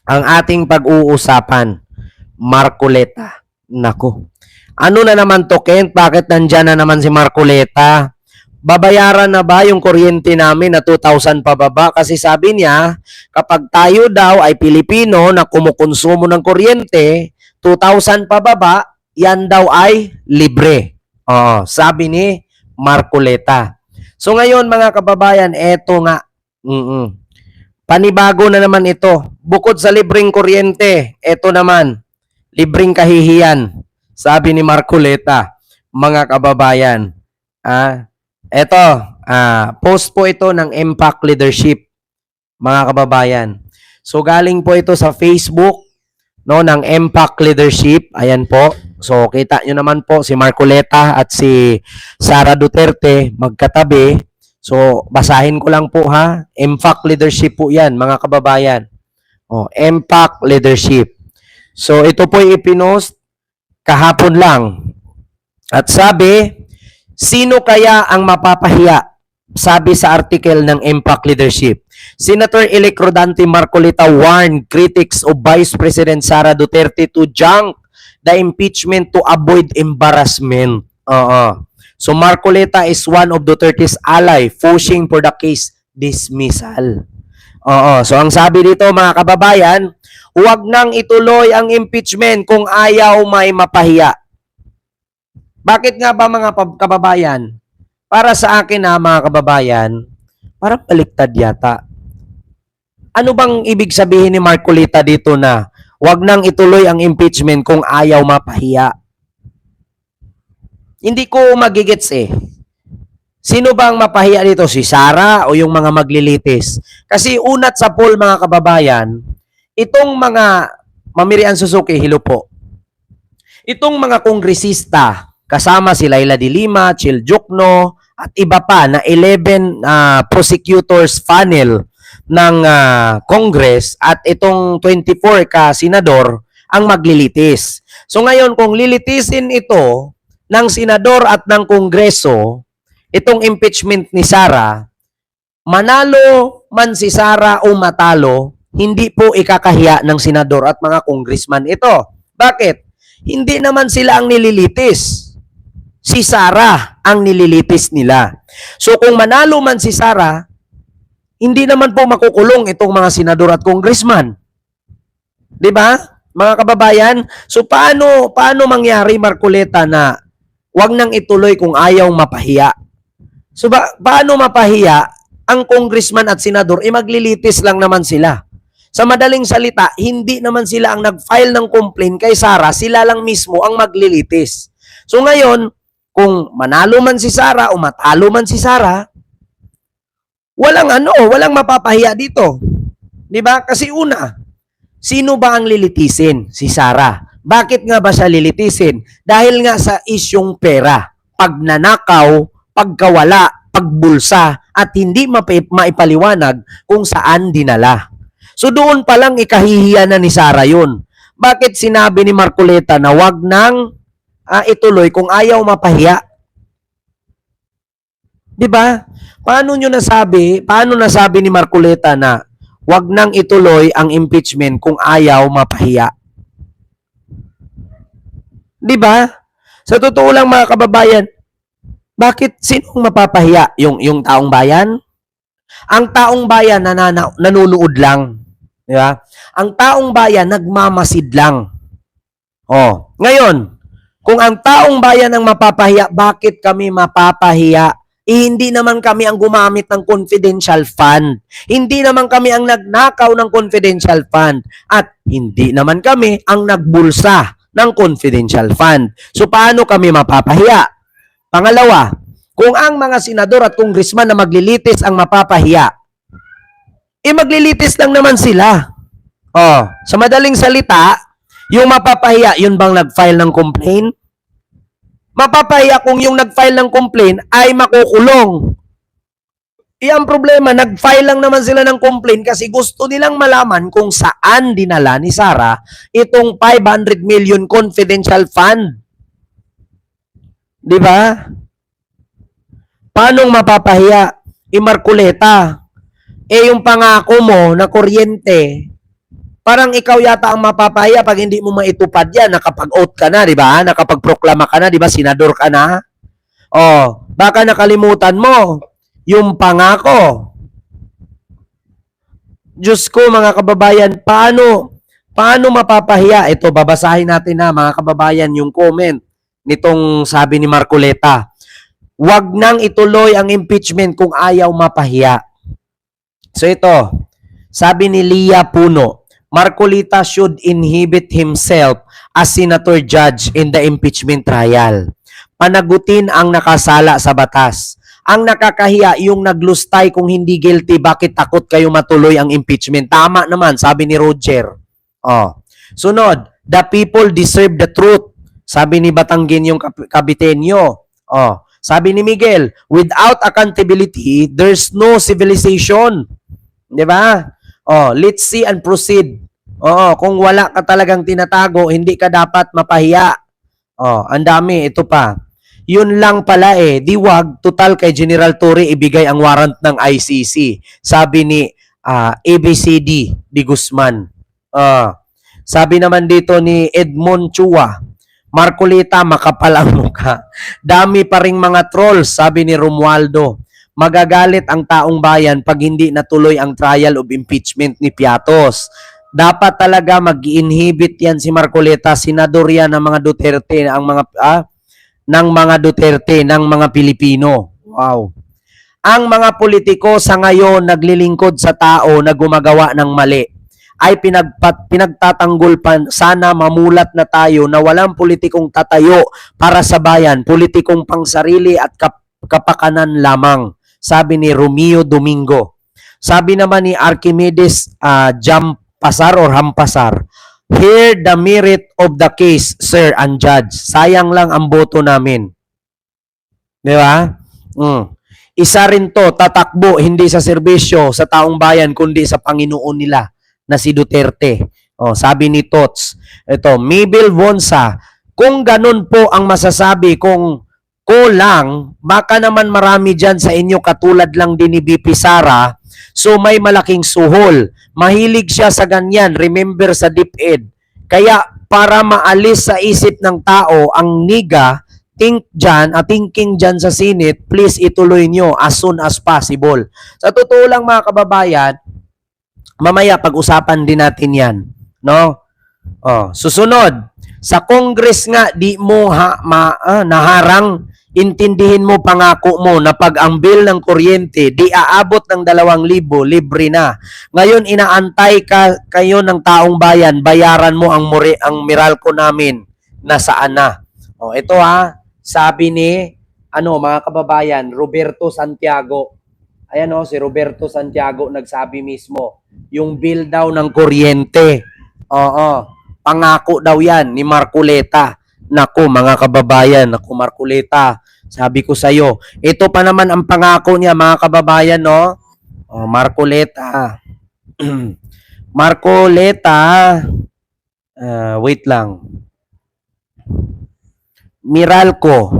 ang ating pag-uusapan, Marcoleta. Nako. Ano na naman to, Kent? Bakit nandyan na naman si Marcoleta? Babayaran na ba yung kuryente namin na 2,000 pababa? Kasi sabi niya, kapag tayo daw ay Pilipino na kumukonsumo ng kuryente, 2,000 pababa, yan daw ay libre. Sabi ni Marcoleta. So ngayon mga kababayan, eto nga. Panibago na naman ito. Bukod sa libreng kuryente, eto naman, libreng kahihiyan. Sabi ni Marcoleta, mga kababayan. Eto, post po ito ng Impact Leadership, mga kababayan. So galing po ito sa Facebook, no, ng Impact Leadership. Ayan po. So kita nyo naman po si Marcoleta at si Sara Duterte magkatabi. So basahin ko lang po ha. Impact Leadership po yan, mga kababayan. Impact Leadership. So ito po ipinost kahapon lang. At sabi, sino kaya ang mapapahiya? Sabi sa article ng Impact Leadership. Senator-elect Rodante Marcoleta warned critics of Vice President Sara Duterte to junk the impeachment to avoid embarrassment. So Marcoleta is one of Duterte's ally pushing for the case dismissal. So ang sabi dito mga kababayan, huwag nang ituloy ang impeachment kung ayaw may mapahiya. Bakit nga ba mga kababayan? Para sa akin mga kababayan, parang baliktad yata. Ano bang ibig sabihin ni Marcoleta dito na huwag nang ituloy ang impeachment kung ayaw mapahiya? Hindi ko magigets eh. Sino bang mapahiya dito? Si Sara o yung mga maglilitis? Kasi unat sa poll mga kababayan, itong mga Mamirian Suzuki, hilo po. Itong mga kongresista, kasama si Laila de Lima, Chil Jokno, at iba pa na 11 prosecutors panel ng Congress at itong 24 ka senador ang maglilitis. So ngayon kung lilitisin ito ng senador at ng Kongreso, itong impeachment ni Sara, manalo man si Sara o matalo, hindi po ikakahiya ng senador at mga congressman ito. Bakit? Hindi naman sila ang nililitis. Si Sara ang nililitis nila. So kung manalo man si Sara, hindi naman po makukulong itong mga senador at congressman. 'Di ba? Mga kababayan, so paano mangyari Marcoleta na wag nang ituloy kung ayaw mapahiya? So paano mapahiya ang congressman at senador? Maglilitis lang naman sila. Sa madaling salita, hindi naman sila ang nag-file ng complaint kay Sara, sila lang mismo ang maglilitis. So ngayon, kung manalo man si Sara o matalo man si Sara, walang mapapahiya dito. 'Di ba? Kasi una, sino ba ang lilitisin? Si Sara. Bakit nga ba siya lilitisin? Dahil nga sa isyong pera, pagnanakaw, pagkawala, pagbulsa, at hindi maipaliwanag kung saan dinala. So doon pa lang ikahihiya na ni Sara yun. Bakit sinabi ni Marcoleta na wag nang ituloy kung ayaw mapahiya? 'Di ba? Paano nasabi ni Marcoleta na wag nang ituloy ang impeachment kung ayaw mapahiya? 'Di ba? Sa totoo lang mga kababayan, bakit sinong mapapahiya? Yung taong bayan? Ang taong bayan nanonood lang. 'Di ba? Ang taong bayan nagmamasid lang. Ngayon, kung ang taong bayan ang mapapahiya, bakit kami mapapahiya? Hindi naman kami ang gumamit ng confidential fund. Hindi naman kami ang nagnakaw ng confidential fund. At hindi naman kami ang nagbulsa ng confidential fund. So paano kami mapapahiya? Pangalawa, kung ang mga senador at congressman na maglilitis ang mapapahiya, maglilitis lang naman sila. Sa madaling salita, yung mapapahiya, yun bang nag-file ng complaint? Mapapahiya kung yung nag-file ng complaint ay makukulong. Ang problema, nag-file lang naman sila ng complaint kasi gusto nilang malaman kung saan dinala ni Sara itong 500 million confidential fund. 'Di ba? Paano mapapahiya? Marcoleta, yung pangako mo na kuryente, Parang ikaw yata ang mapapahiya pag hindi mo maitupad yan. Nakapag-oath ka na, di ba? Nakapag-proklama ka na, di ba? Senador ka na. Oh, baka nakalimutan mo yung pangako. Diyos ko, mga kababayan, paano mapapahiya? Ito, babasahin natin na, mga kababayan, yung comment nitong sabi ni Marcoleta. Huwag nang ituloy ang impeachment kung ayaw mapahiya. So ito, sabi ni Lia Puno, Marcoleta should inhibit himself as senator judge in the impeachment trial. Panagutin ang nakasala sa batas. Ang nakakahiya, yung naglustay kung hindi guilty, bakit takot kayo matuloy ang impeachment? Tama naman, sabi ni Roger. Oh. Sunod, the people deserve the truth. Sabi ni Batanggin yung Kabitenyo. Oh. Sabi ni Miguel, without accountability, there's no civilization. Di ba? Oh, let's see and proceed. Oo, kung wala ka talagang tinatago, hindi ka dapat mapahiya. Oh, ang dami, ito pa. Yun lang pala eh, di wag, total kay General Torre ibigay ang warrant ng ICC. Sabi ni ABCD Di Guzman. Sabi naman dito ni Edmond Chua, Marcoleta, makapal ang mukha. Dami pa ring mga trolls, sabi ni Romualdo. Magagalit ang taong bayan pag hindi natuloy ang trial of impeachment ni Piatos. Dapat talaga mag-inhibit yan si Marcoleta, senador yan ng mga Duterte, ng mga Duterte, ng mga Pilipino. Wow. Ang mga politiko sa ngayon naglilingkod sa tao na gumagawa ng mali ay pinagtatanggol pa. Sana mamulat na tayo na walang politikong tatayo para sa bayan, politikong pangsarili at kapakanan lamang. Sabi ni Romeo Domingo. Sabi naman ni Archimedes Jampasar or Hampasar, hear the merit of the case, sir and judge. Sayang lang ang boto namin. Di ba? Isa rin to, tatakbo hindi sa serbisyo sa taong bayan kundi sa Panginoon nila na si Duterte. Oh, sabi ni Tots. Ito, Mabel Vonsa, kung ganun po ang masasabi, kung ko lang, baka naman marami dyan sa inyo katulad lang din ni BP Sara, so may malaking suhol. Mahilig siya sa ganyan, remember sa DepEd. Kaya para maalis sa isip ng tao ang niga, thinking dyan sa Senate, please ituloy nyo as soon as possible. Sa totoo lang mga kababayan, mamaya pag-usapan din natin yan. No? Oh, susunod, sa Congress nga, di mo naharang, intindihin mo pangako mo na pag ang bill ng kuryente di aabot ng 2,000, libre na. Ngayon inaantay kayo ng taong bayan, bayaran mo ang Meralco namin na saan na. Oh, ito sabi ni mga kababayan, Roberto Santiago. Ayan si Roberto Santiago nagsabi mismo, yung bill daw ng kuryente. Pangako daw yan ni Marcoleta. Naku, mga kababayan, naku Marcoleta, sabi ko sa'yo, ito pa naman ang pangako niya, mga kababayan, no? Marcoleta. Marcoleta, wait lang. Meralco.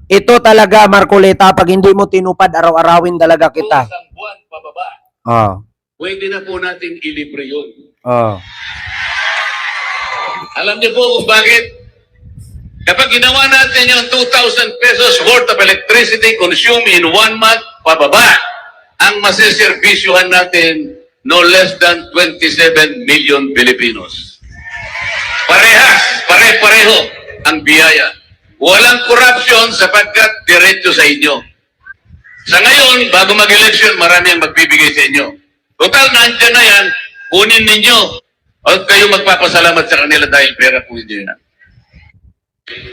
Ito talaga, Marcoleta, pag hindi mo tinupad, araw-arawin talaga kita. Isang buwan pababa. Pwede na po natin ilibre yun. Alam niyo po kung bakit? Kapag ginawa natin yung 2,000 pesos worth of electricity consumed in 1 month pababa, ang masiservisyohan natin no less than 27 million Filipinos. Pare-pareho ang biyaya. Walang corruption sapagkat diretso sa inyo. Sa ngayon, bago mag-election, marami ang magbibigay sa inyo. Total, nandiyan na yan, kunin ninyo. Huwag kayong magpapasalamat sa kanila dahil pera po ninyo yan.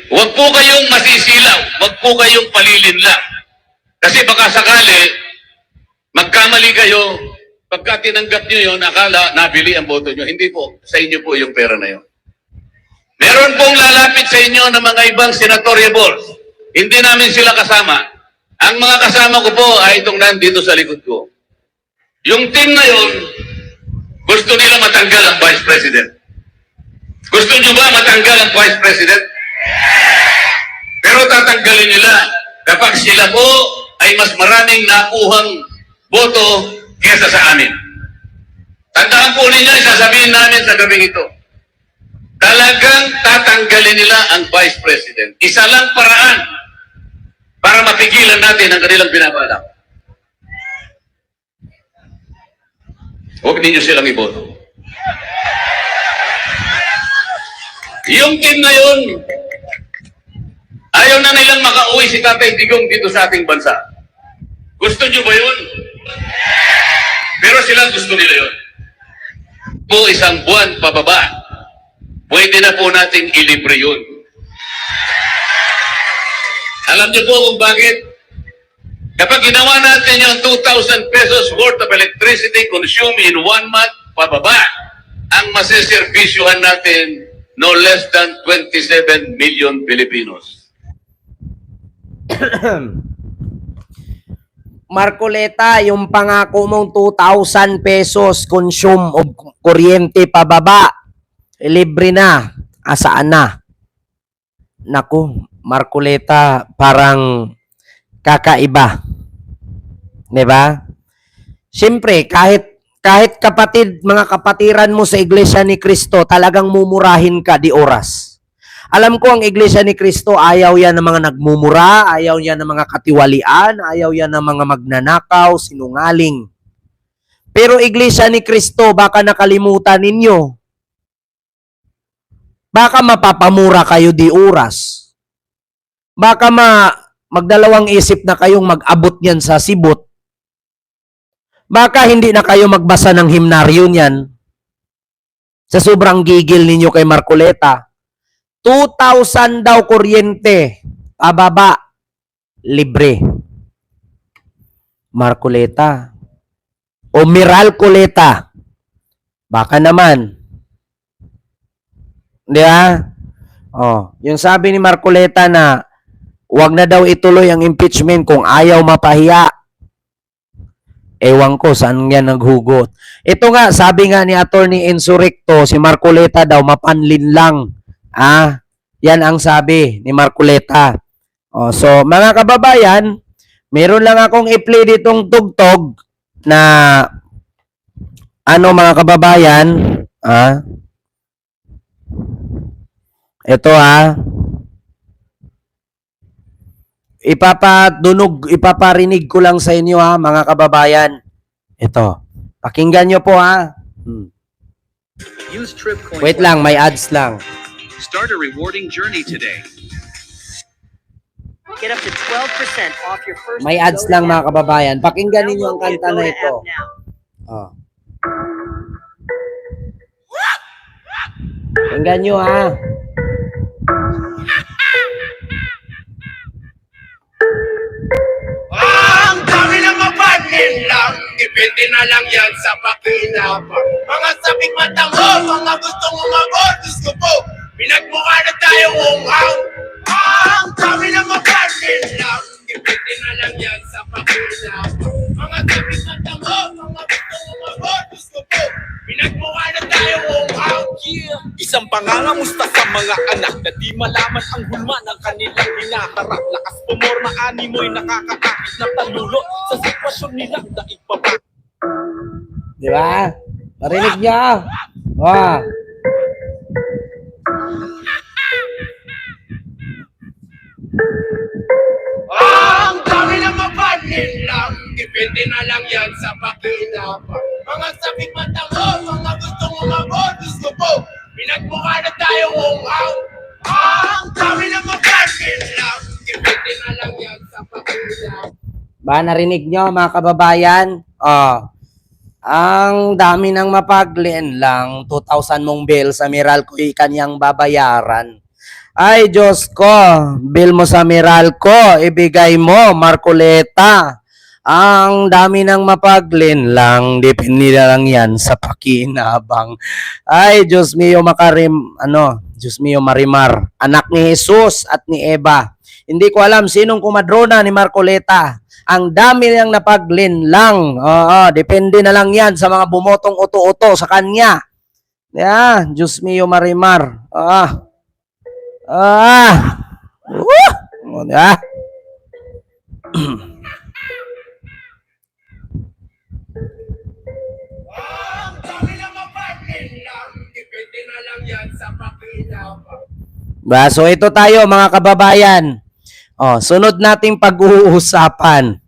Huwag po kayong masisilaw. Huwag po kayong palilinlang. Kasi baka sakali, magkamali kayo, pagka tinanggap nyo yun, akala nabili ang boto nyo. Hindi po. Sa inyo po yung pera na yun. Meron pong lalapit sa inyo ng mga ibang senatoriables. Hindi namin sila kasama. Ang mga kasama ko po ay itong nandito sa likod ko. Yung team na yun, gusto nila matanggal ang Vice President. Gusto nyo ba matanggal ang Vice President? Pero tatanggalin nila kapag sila po ay mas maraming nakuhang boto kesa sa amin. Tandaan po ninyo, sasabihin namin sa gabing ito, talagang tatanggalin nila ang Vice President. Isa lang paraan para mapigilan natin ang kanilang binabalak. Huwag ninyo silang iboto. Yung team na yun, ayaw na nilang makauwi si Tatay Digong dito sa ating bansa. Gusto nyo ba yun? Pero sila gusto nila yun. Po isang buwan pababa, pwede na po natin ilibre yun. Alam niyo po kung bakit? Kapag ginawa natin yung 2,000 pesos worth of electricity consumed in 1 month pababa, ang masiservisyohan natin no less than 27 million Filipinos. Marcoleta, yung pangako mong 2,000 pesos consume o kuryente pababa, libre na. Asaan na? Naku, Marcoleta, parang kakaiba. 'Di ba? Siyempre, kahit kapatid, mga kapatiran mo sa Iglesia ni Cristo, talagang mumurahin ka di oras. Alam ko ang Iglesia ni Cristo, ayaw yan ng mga nagmumura, ayaw yan ng mga katiwalian, ayaw yan ng mga magnanakaw, sinungaling. Pero Iglesia ni Cristo, baka nakalimutan ninyo. Baka mapapamura kayo di oras. Baka magdalawang isip na kayong mag-abot niyan sa sibot. Baka hindi na kayo magbasa ng himnaryo niyan. Sa sobrang gigil ninyo kay Marcoleta, 2,000 daw kuryente, pababa, libre. Marcoleta. O Miralcoleta. Baka naman. Di ba? Oh, yung sabi ni Marcoleta na wag na daw ituloy ang impeachment kung ayaw mapahiya. Ewan ko saan yan naghugot. Ito nga, sabi nga ni Attorney Enzo Recto, si Marcoleta daw mapanlin lang. Yan ang sabi ni Marcoleta. Oh, so, mga kababayan, meron lang akong i-play ditong tugtog na mga kababayan, ito ipaparinig ko lang sa inyo mga kababayan. Ito. Pakinggan nyo po Use TripCoin. Wait lang, may ads lang. Start a rewarding journey today. Get up to 12% off your first. May ads lang mga kababayan. Pakinggan ninyo ang kanta na ito. Oh. Pakinggan nyo Ang dami ng mapanin lang, depende na lang yan sa pakinabang. Mga sabing matang mo, mga gustong umabot, Diyos ko po, pinagmukha na tayo umaw. Ang dami ng mapanin lang, depende na lang yan sa pakinabang. Mga sabing matang mo, mga gustong umabot, Diyos ko po, pinagmukha na tayo umaw. Isang pangangamusta sa mga anak na di malaman ang hulma ng kanilang hinaharap. Lakas pumorma, animoy nakakakakit na talulot sa sitwasyon nilang daig baba. Di ba? Marinig niya. Wow. Ang dami ng mapanin lang, depende na lang yan sa pakinabang. Mga sabing matang mo, mga gustong umabot, Diyos ko po, pinagmukha na tayo umaw. Ang dami ng mapanin lang, depende na lang yan sa pakinabang. Ba, narinig nyo mga kababayan? Ang dami ng mapaglin lang, 2,000 mong bill sa Meralco'y kanyang babayaran. Ay, Diyos ko, bill mo sa Meralco, ibigay mo, Marcoleta. Ang dami ng mapaglin lang, depende na lang yan sa pakinabang. Ay, Diyos mio Diyos mio Marimar, anak ni Jesus at ni Eva. Hindi ko alam sinong kumadrona ni Marcoleta. Ang dami niyang napaglin lang. Depende na lang yan sa mga bumotong uto-uto sa kanya. Yeah, Diyos mio Marimar. Ang dami yan sa pakinabang. So ito tayo mga kababayan. Sunod nating pag-uusapan.